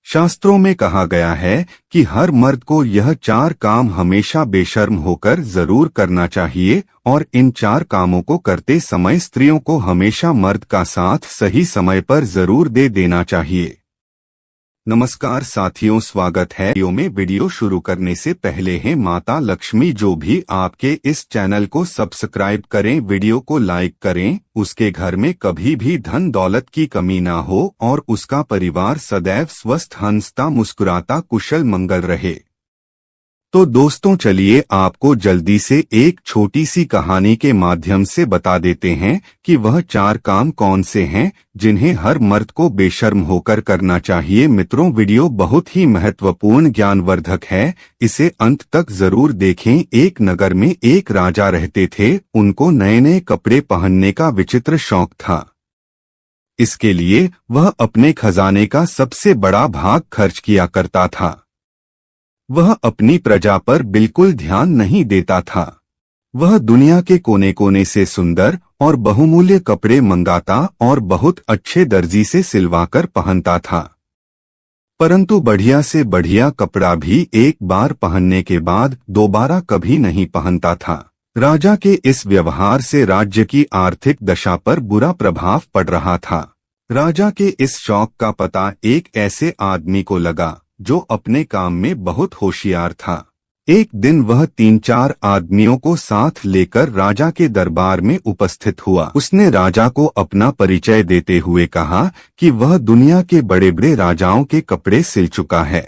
शास्त्रों में कहा गया है कि हर मर्द को यह 4 काम हमेशा बेशर्म होकर जरूर करना चाहिए और इन 4 कामों को करते समय स्त्रियों को हमेशा मर्द का साथ सही समय पर जरूर दे देना चाहिए। नमस्कार साथियों, स्वागत है वीडियो शुरू करने से पहले है माता लक्ष्मी जो भी आपके इस चैनल को सब्सक्राइब करें, वीडियो को लाइक करें, उसके घर में कभी भी धन दौलत की कमी ना हो और उसका परिवार सदैव स्वस्थ हंसता मुस्कुराता कुशल मंगल रहे। तो दोस्तों चलिए आपको जल्दी से एक छोटी सी कहानी के माध्यम से बता देते हैं कि वह 4 काम कौन से हैं जिन्हें हर मर्द को बेशर्म होकर करना चाहिए। मित्रों, वीडियो बहुत ही महत्वपूर्ण ज्ञानवर्धक है, इसे अंत तक जरूर देखें। एक नगर में एक राजा रहते थे। उनको नए नए कपड़े पहनने का विचित्र शौक था। इसके लिए वह अपने खजाने का सबसे बड़ा भाग खर्च किया करता था। वह अपनी प्रजा पर बिल्कुल ध्यान नहीं देता था। वह दुनिया के कोने कोने से सुंदर और बहुमूल्य कपड़े मंगाता और बहुत अच्छे दर्जी से सिलवाकर पहनता था, परंतु बढ़िया से बढ़िया कपड़ा भी एक बार पहनने के बाद दोबारा कभी नहीं पहनता था। राजा के इस व्यवहार से राज्य की आर्थिक दशा पर बुरा प्रभाव पड़ रहा था। राजा के इस शौक का पता एक ऐसे आदमी को लगा जो अपने काम में बहुत होशियार था। एक दिन वह 3-4 आदमियों को साथ लेकर राजा के दरबार में उपस्थित हुआ। उसने राजा को अपना परिचय देते हुए कहा कि वह दुनिया के बड़े बड़े राजाओं के कपड़े सिल चुका है।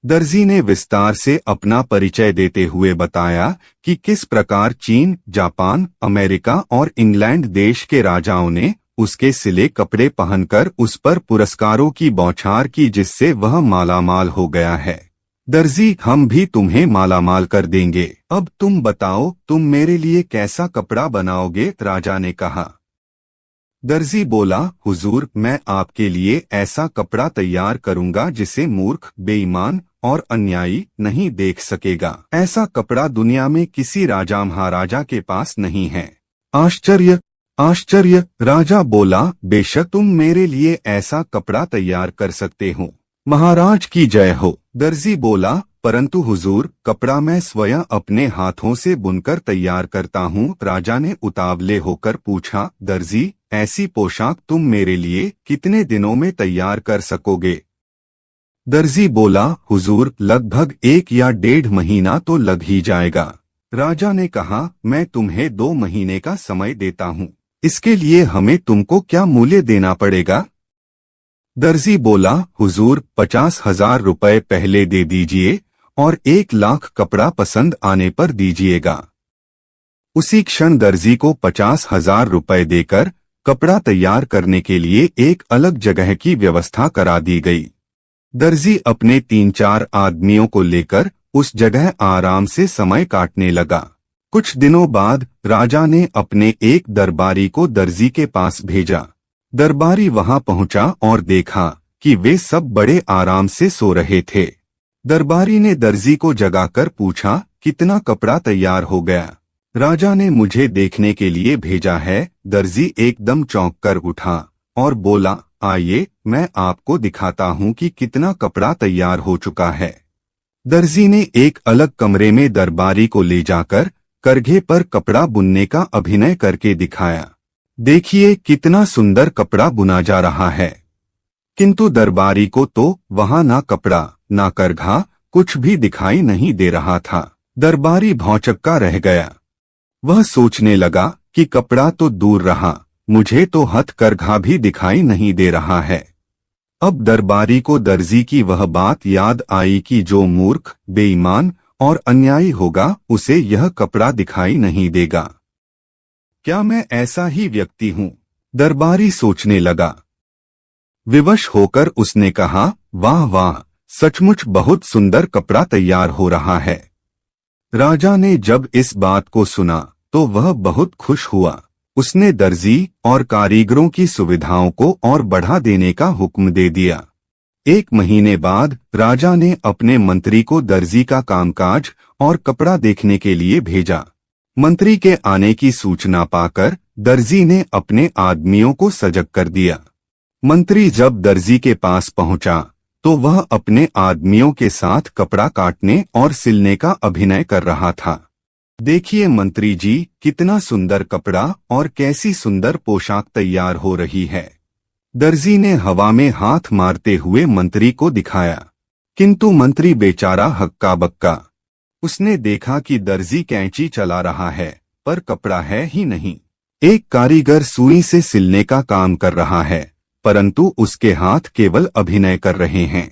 दर्जी ने विस्तार से अपना परिचय देते हुए बताया कि किस प्रकार चीन, जापान, अमेरिका और इंग्लैंड देश के राजाओं ने उसके सिले कपड़े पहनकर उस पर पुरस्कारों की बौछार की, जिससे वह मालामाल हो गया है। दर्जी, हम भी तुम्हें मालामाल कर देंगे। अब तुम बताओ, तुम मेरे लिए कैसा कपड़ा बनाओगे? राजा ने कहा। दर्जी बोला, हुजूर, मैं आपके लिए ऐसा कपड़ा तैयार करूंगा जिसे मूर्ख, बेईमान और अन्यायी नहीं देख सकेगा। ऐसा कपड़ा दुनिया में किसी राजा महाराजा के पास नहीं है। आश्चर्य आश्चर्य! राजा बोला, बेशक तुम मेरे लिए ऐसा कपड़ा तैयार कर सकते हो, महाराज की जय हो। दर्जी बोला, परंतु हुजूर, कपड़ा मैं स्वयं अपने हाथों से बुनकर तैयार करता हूँ। राजा ने उतावले होकर पूछा, दर्जी, ऐसी पोशाक तुम मेरे लिए कितने दिनों में तैयार कर सकोगे? दर्जी बोला, हुजूर, लगभग 1 या 1.5 महीना तो लग ही जाएगा। राजा ने कहा, मैं तुम्हें 2 महीने का समय देता हूँ। इसके लिए हमें तुमको क्या मूल्य देना पड़ेगा? दर्जी बोला, हुजूर, 50,000 रुपए पहले दे दीजिए और 1 लाख कपड़ा पसंद आने पर दीजिएगा। उसी क्षण दर्जी को 50,000 रुपए देकर कपड़ा तैयार करने के लिए एक अलग जगह की व्यवस्था करा दी गई। दर्जी अपने 3-4 आदमियों को लेकर उस जगह आराम से समय काटने लगा। कुछ दिनों बाद राजा ने अपने एक दरबारी को दर्जी के पास भेजा। दरबारी वहां पहुंचा और देखा कि वे सब बड़े आराम से सो रहे थे। दरबारी ने दर्जी को जगाकर पूछा, कितना कपड़ा तैयार हो गया? राजा ने मुझे देखने के लिए भेजा है। दर्जी एकदम चौंक कर उठा और बोला, आइए, मैं आपको दिखाता हूं कि कितना कपड़ा तैयार हो चुका है। दर्जी ने एक अलग कमरे में दरबारी को ले जाकर करघे पर कपड़ा बुनने का अभिनय करके दिखाया। देखिए कितना सुंदर कपड़ा बुना जा रहा है। किंतु दरबारी को तो वहां ना कपड़ा ना करघा कुछ भी दिखाई नहीं दे रहा था। दरबारी भौचक्का रह गया। वह सोचने लगा कि कपड़ा तो दूर रहा, मुझे तो हथकरघा भी दिखाई नहीं दे रहा है। अब दरबारी को दर्जी की वह बात याद आई कि जो मूर्ख, बेईमान और अन्यायी होगा उसे यह कपड़ा दिखाई नहीं देगा। क्या मैं ऐसा ही व्यक्ति हूँ? दरबारी सोचने लगा। विवश होकर उसने कहा, वाह वाह, सचमुच बहुत सुंदर कपड़ा तैयार हो रहा है। राजा ने जब इस बात को सुना तो वह बहुत खुश हुआ। उसने दर्जी और कारीगरों की सुविधाओं को और बढ़ा देने का हुक्म दे दिया। 1 महीने बाद राजा ने अपने मंत्री को दर्जी का कामकाज और कपड़ा देखने के लिए भेजा। मंत्री के आने की सूचना पाकर दर्जी ने अपने आदमियों को सजग कर दिया। मंत्री जब दर्जी के पास पहुंचा तो वह अपने आदमियों के साथ कपड़ा काटने और सिलने का अभिनय कर रहा था। देखिए मंत्री जी, कितना सुंदर कपड़ा और कैसी सुंदर पोशाक तैयार हो रही है। दर्जी ने हवा में हाथ मारते हुए मंत्री को दिखाया, किंतु मंत्री बेचारा हक्का बक्का। उसने देखा कि दर्जी कैंची चला रहा है पर कपड़ा है ही नहीं। एक कारीगर सुई से सिलने का काम कर रहा है, परंतु उसके हाथ केवल अभिनय कर रहे हैं।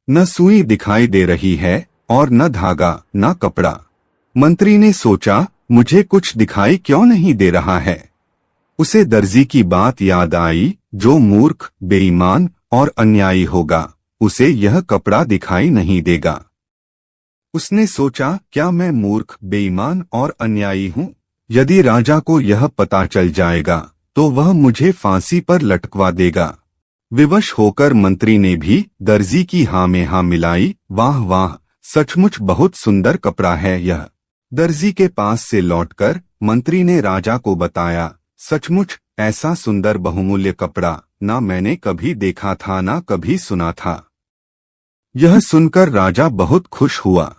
न सुई दिखाई दे रही है और न धागा न कपड़ा। मंत्री ने सोचा, मुझे कुछ दिखाई क्यों नहीं दे रहा है। उसे दर्जी की बात याद आई, जो मूर्ख, बेईमान और अन्यायी होगा उसे यह कपड़ा दिखाई नहीं देगा। उसने सोचा, क्या मैं मूर्ख, बेईमान और अन्यायी हूँ? यदि राजा को यह पता चल जाएगा तो वह मुझे फांसी पर लटकवा देगा। विवश होकर मंत्री ने भी दर्जी की हाँ में हाँ मिलाई। वाह वाह, सचमुच बहुत सुंदर कपड़ा है यह। दर्जी के पास से लौटकर मंत्री ने राजा को बताया, सचमुच ऐसा सुंदर बहुमूल्य कपड़ा ना मैंने कभी देखा था ना कभी सुना था। यह सुनकर राजा बहुत खुश हुआ।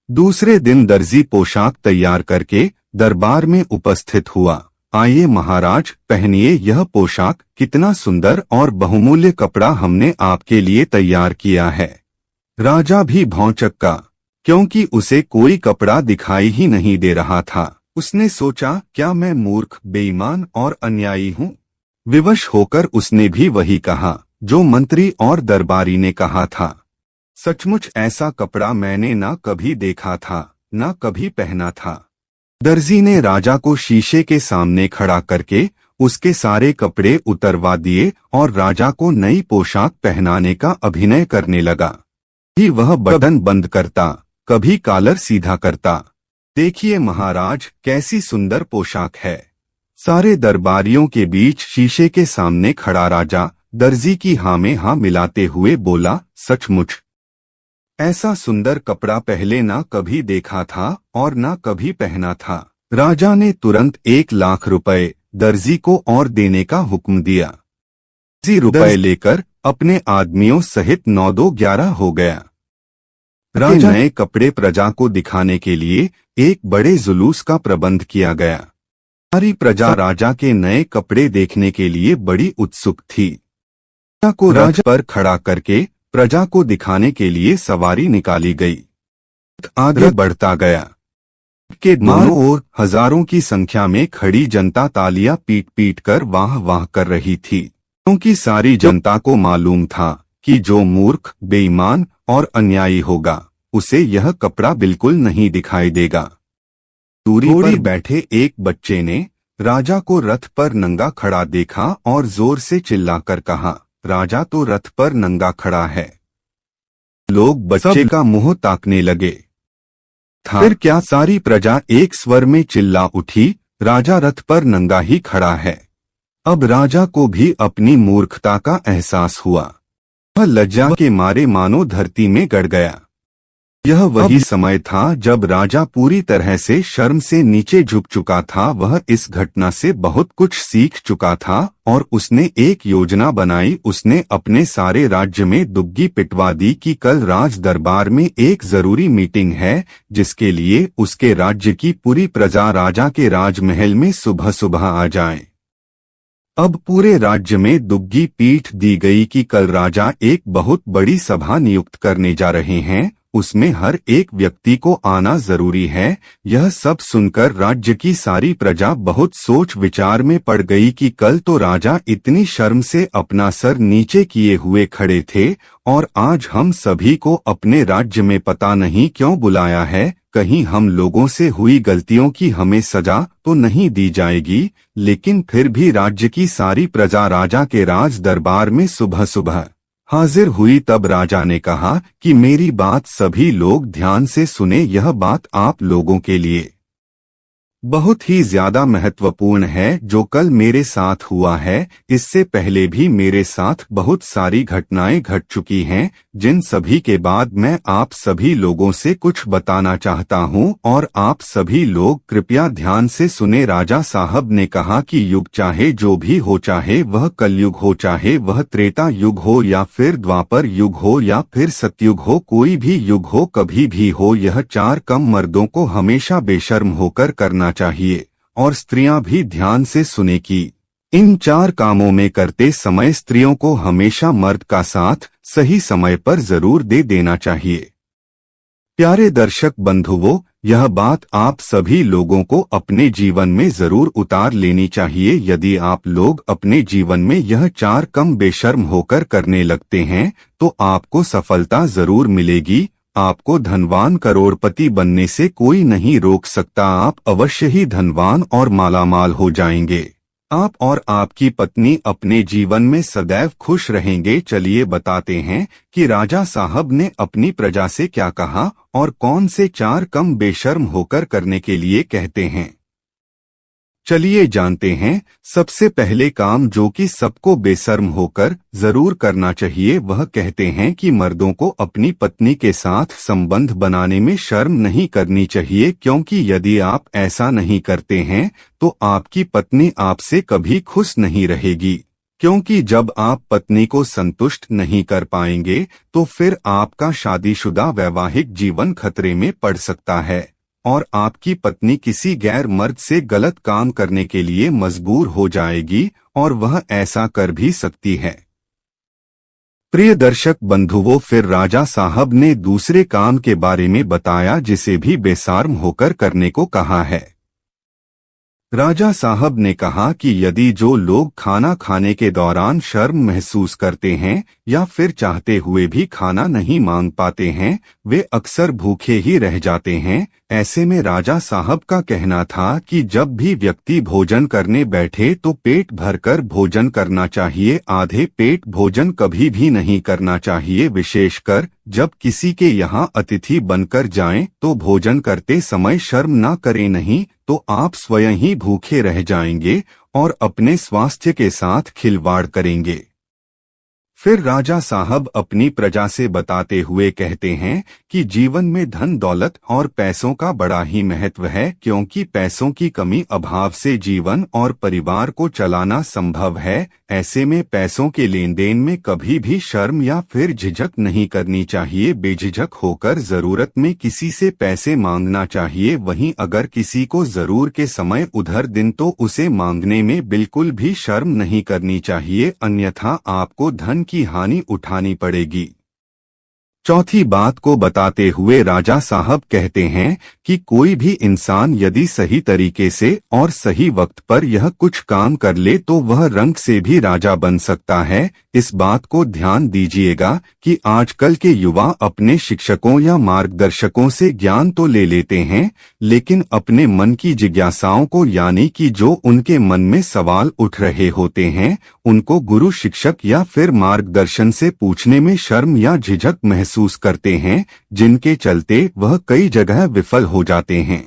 दूसरे दिन दर्जी पोशाक तैयार करके दरबार में उपस्थित हुआ। आइए महाराज, पहनिए यह पोशाक, कितना सुंदर और बहुमूल्य कपड़ा हमने आपके लिए तैयार किया है। राजा भी भौंचक्का, क्योंकि उसे कोई कपड़ा दिखाई ही नहीं दे रहा था। उसने सोचा, क्या मैं मूर्ख, बेईमान और अन्यायी हूँ? विवश होकर उसने भी वही कहा जो मंत्री और दरबारी ने कहा था। सचमुच ऐसा कपड़ा मैंने ना कभी देखा था ना कभी पहना था। दर्जी ने राजा को शीशे के सामने खड़ा करके उसके सारे कपड़े उतरवा दिए और राजा को नई पोशाक पहनाने का अभिनय करने लगा। भी वह बटन बंद करता, कभी कॉलर सीधा करता। देखिए महाराज, कैसी सुंदर पोशाक है। सारे दरबारियों के बीच शीशे के सामने खड़ा राजा दर्जी की हाँ में हाँ मिलाते हुए बोला, सचमुच ऐसा सुंदर कपड़ा पहले ना कभी देखा था और ना कभी पहना था। राजा ने तुरंत 1,00,000 रुपए दर्जी को और देने का हुक्म दिया। दर्जी रुपए लेकर अपने आदमियों सहित 9-2-11 हो गया। राजा नए कपड़े प्रजा को दिखाने के लिए एक बड़े जुलूस का प्रबंध किया गया। सारी प्रजा राजा के नए कपड़े देखने के लिए बड़ी उत्सुक थी। राजा को रथ पर खड़ा करके प्रजा को दिखाने के लिए सवारी निकाली गई। आगे बढ़ता गया। के दोनों ओर हजारों की संख्या में खड़ी जनता तालियां पीट पीट कर वाह वाह कर रही थी, क्योंकि सारी जनता को मालूम था कि जो मूर्ख, बेईमान और अन्यायी होगा उसे यह कपड़ा बिल्कुल नहीं दिखाई देगा। दूरी पर बैठे एक बच्चे ने राजा को रथ पर नंगा खड़ा देखा और जोर से चिल्लाकर कहा, राजा तो रथ पर नंगा खड़ा है। लोग बच्चे का मुंह ताकने लगे। फिर क्या सारी प्रजा एक स्वर में चिल्ला उठी, राजा रथ पर नंगा ही खड़ा है। अब राजा को भी अपनी मूर्खता का एहसास हुआ। वह लज्जा के मारे मानो धरती में गड़ गया। यह वही समय था जब राजा पूरी तरह से शर्म से नीचे झुक चुका था। वह इस घटना से बहुत कुछ सीख चुका था और उसने एक योजना बनाई। उसने अपने सारे राज्य में दुग्गी पिटवा दी कि कल राज दरबार में एक जरूरी मीटिंग है, जिसके लिए उसके राज्य की पूरी प्रजा राजा के राजमहल में सुबह सुबह आ जाए। अब पूरे राज्य में दुग्गी पीट दी गई कि कल राजा एक बहुत बड़ी सभा नियुक्त करने जा रहे हैं, उसमें हर एक व्यक्ति को आना जरूरी है। यह सब सुनकर राज्य की सारी प्रजा बहुत सोच विचार में पड़ गई कि कल तो राजा इतनी शर्म से अपना सर नीचे किए हुए खड़े थे और आज हम सभी को अपने राज्य में पता नहीं क्यों बुलाया है। कहीं हम लोगों से हुई गलतियों की हमें सजा तो नहीं दी जाएगी। लेकिन फिर भी राज्य की सारी प्रजा राजा के राज दरबार में सुबह सुबह हाजिर हुई। तब राजा ने कहा कि मेरी बात सभी लोग ध्यान से सुने। यह बात आप लोगों के लिए बहुत ही ज्यादा महत्वपूर्ण है। जो कल मेरे साथ हुआ है, इससे पहले भी मेरे साथ बहुत सारी घटनाएं घट चुकी हैं जिन सभी के बाद मैं आप सभी लोगों से कुछ बताना चाहता हूं और आप सभी लोग कृपया ध्यान से सुने। राजा साहब ने कहा कि युग चाहे जो भी हो, चाहे वह कलयुग हो, चाहे वह त्रेता युग हो या फिर द्वापर युग हो या फिर सतयुग हो, कोई भी युग हो, कभी भी हो, यह चार काम मर्दों को हमेशा बेशर्म होकर करना चाहिए। और स्त्रियां भी ध्यान से सुने कि इन चार कामों में करते समय स्त्रियों को हमेशा मर्द का साथ सही समय पर जरूर दे देना चाहिए। प्यारे दर्शक बंधुओं, यह बात आप सभी लोगों को अपने जीवन में जरूर उतार लेनी चाहिए। यदि आप लोग अपने जीवन में यह चार काम बेशर्म होकर करने लगते हैं तो आपको सफलता जरूर मिलेगी। आपको धनवान करोड़पति बनने से कोई नहीं रोक सकता। आप अवश्य ही धनवान और मालामाल हो जाएंगे। आप और आपकी पत्नी अपने जीवन में सदैव खुश रहेंगे। चलिए बताते हैं कि राजा साहब ने अपनी प्रजा से क्या कहा और कौन से चार काम बेशर्म होकर करने के लिए कहते हैं। चलिए जानते हैं। सबसे पहले काम जो कि सबको बेशर्म होकर जरूर करना चाहिए, वह कहते हैं कि मर्दों को अपनी पत्नी के साथ संबंध बनाने में शर्म नहीं करनी चाहिए, क्योंकि यदि आप ऐसा नहीं करते हैं तो आपकी पत्नी आपसे कभी खुश नहीं रहेगी। क्योंकि जब आप पत्नी को संतुष्ट नहीं कर पाएंगे तो फिर आपका शादीशुदा वैवाहिक जीवन खतरे में पड़ सकता है और आपकी पत्नी किसी गैर मर्द से गलत काम करने के लिए मजबूर हो जाएगी और वह ऐसा कर भी सकती है। प्रिय दर्शक बंधुओं, फिर राजा साहब ने दूसरे काम के बारे में बताया जिसे भी बेशर्म होकर करने को कहा है। राजा साहब ने कहा कि यदि जो लोग खाना खाने के दौरान शर्म महसूस करते हैं या फिर चाहते हुए भी खाना नहीं मांग पाते हैं, वे अक्सर भूखे ही रह जाते हैं। ऐसे में राजा साहब का कहना था कि जब भी व्यक्ति भोजन करने बैठे तो पेट भरकर भोजन करना चाहिए, आधे पेट भोजन कभी भी नहीं करना चाहिए। विशेषकर जब किसी के यहाँ अतिथि बनकर जाएं तो भोजन करते समय शर्म ना करें, नहीं तो आप स्वयं ही भूखे रह जाएंगे और अपने स्वास्थ्य के साथ खिलवाड़ करेंगे। फिर राजा साहब अपनी प्रजा से बताते हुए कहते हैं कि जीवन में धन दौलत और पैसों का बड़ा ही महत्व है, क्योंकि पैसों की कमी अभाव से जीवन और परिवार को चलाना संभव है। ऐसे में पैसों के लेन देन में कभी भी शर्म या फिर झिझक नहीं करनी चाहिए। बेझिझक होकर जरूरत में किसी से पैसे मांगना चाहिए। वहीं अगर किसी को जरूर के समय उधर दिन तो उसे मांगने में बिल्कुल भी शर्म नहीं करनी चाहिए, अन्यथा आपको धन की हानि उठानी पड़ेगी। चौथी बात को बताते हुए राजा साहब कहते हैं कि कोई भी इंसान यदि सही तरीके से और सही वक्त पर यह कुछ काम कर ले तो वह रंग से भी राजा बन सकता है। इस बात को ध्यान दीजिएगा कि आजकल के युवा अपने शिक्षकों या मार्गदर्शकों से ज्ञान तो ले लेते हैं, लेकिन अपने मन की जिज्ञासाओं को, यानी कि जो उनके मन में सवाल उठ रहे होते हैं, उनको गुरु शिक्षक या फिर मार्गदर्शन से पूछने में शर्म या झिझक महसूस करते हैं, जिनके चलते वह कई जगह विफल हो जाते हैं।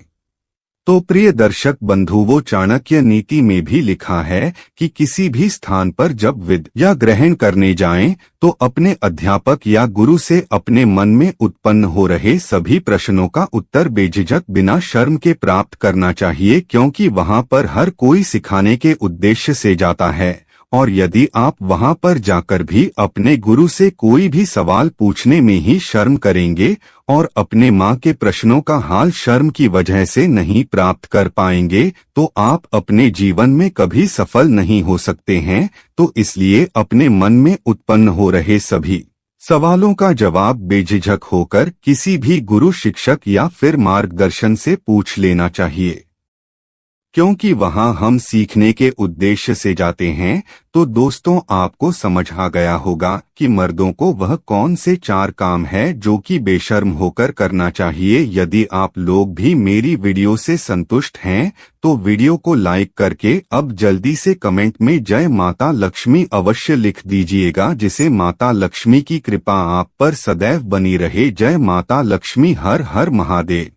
तो प्रिय दर्शक बंधुओं, चाणक्य नीति में भी लिखा है कि किसी भी स्थान पर जब विद्या ग्रहण करने जाएं तो अपने अध्यापक या गुरु से अपने मन में उत्पन्न हो रहे सभी प्रश्नों का उत्तर बेझिझक बिना शर्म के प्राप्त करना चाहिए, क्योंकि वहां पर हर कोई सिखाने के उद्देश्य से जाता है। और यदि आप वहां पर जाकर भी अपने गुरु से कोई भी सवाल पूछने में ही शर्म करेंगे और अपने माँ के प्रश्नों का हाल शर्म की वजह से नहीं प्राप्त कर पाएंगे तो आप अपने जीवन में कभी सफल नहीं हो सकते हैं। तो इसलिए अपने मन में उत्पन्न हो रहे सभी सवालों का जवाब बेझिझक होकर किसी भी गुरु शिक्षक या फिर मार्गदर्शन से पूछ लेना चाहिए, क्योंकि वहां हम सीखने के उद्देश्य से जाते हैं। तो दोस्तों, आपको समझ आ गया होगा कि मर्दों को वह कौन से 4 काम है जो कि बेशर्म होकर करना चाहिए। यदि आप लोग भी मेरी वीडियो से संतुष्ट हैं तो वीडियो को लाइक करके अब जल्दी से कमेंट में जय माता लक्ष्मी अवश्य लिख दीजिएगा, जिसे माता लक्ष्मी की कृपा आप पर सदैव बनी रहे। जय माता लक्ष्मी। हर हर महादेव।